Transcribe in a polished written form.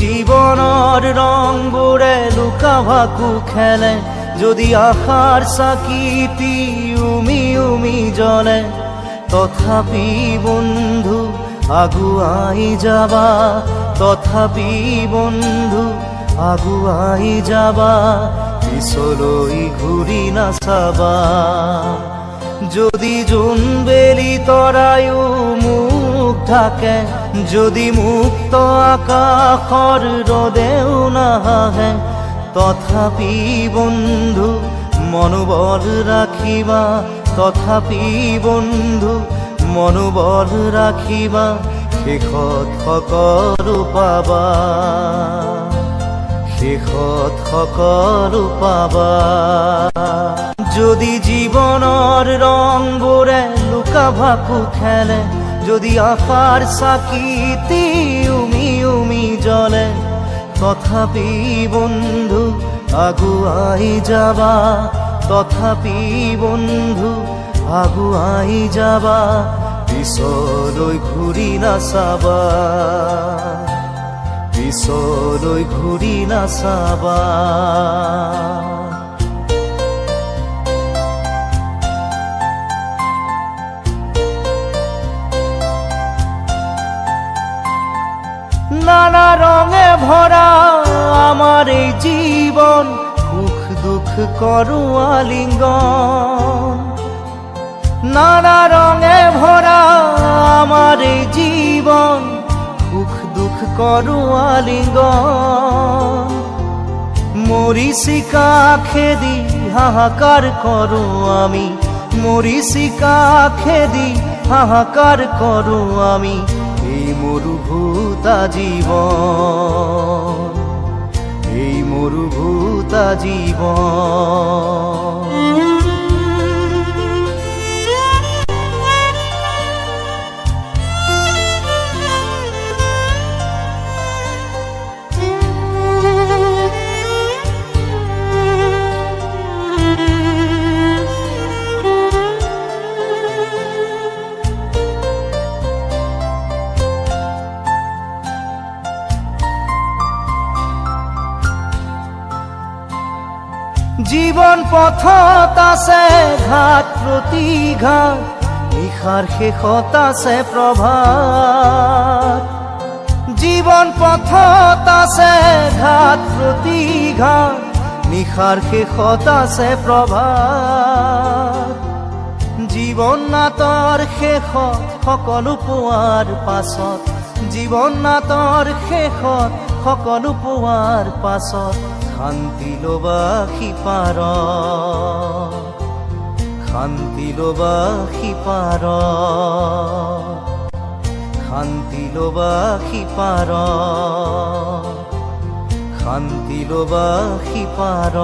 জীৱনৰ ৰংবোৰে লুকা ভাকু খেলে, যদি আশাৰ চাকিটি উমি উমি জ্বলে, তথাপি বন্ধু আগুৱাই যাবা, তথাপি বন্ধু আগুৱাই যাবা, পিছলৈ ঘূৰি নাচাবা। যদি জোনবেলি তৰায়ো মুখ ঢাকে, যদি মুক্ত আকাশৰ ৰদেও নাহে, তথাপি বন্ধু মনোবল ৰাখিবা, তথাপি বন্ধু মনোবল ৰাখিবা, শেষত সকলো পাবা, শেষত সকলো পাবা। যদি জীৱনৰ ৰংবোৰে লুকা ভাকু খেলে, যদি আশাৰ চাকিটি উমি উমি জ্বলে, তথাপি বন্ধু আগুৱাই যাবা, তথাপি বন্ধু আগুৱাই যাবা, পিছলৈ ঘূৰি নাচাবা, পিছলৈ ঘূৰি নাচাবা। নানা রঙে ভরা আমার এই জীবন, সুখ দুঃখ করু আলিঙ্গন। নানা রঙে ভরা আমার এই জীবন, সুখ দুঃখ করু আলিঙ্গন। মরিচিকা খেদি হাহাকার করু আমি, মরিচিকা খেদি হাহাকার করু আমি, এই মরুভূতা জীবন, এই মরুভূতা জীবন। জীবন পথত আছে ঘাট প্ৰতিঘাট, নিশাৰ শেষত আছে প্ৰভাত। জীবন পথত আছে ঘাট প্ৰতিঘাট, নিশাৰ শেষত আছে প্ৰভাত। জীৱন নাটৰ শেষত সকলো পোৱাৰ পাছত, জীৱন নাটৰ শেষত সকলো পোৱাৰ পাছত, শান্তি লবা সিপাৰ, শান্তি লবা সিপাৰ, শান্তি লবা সিপাৰ, শান্তি লবা সিপাৰ।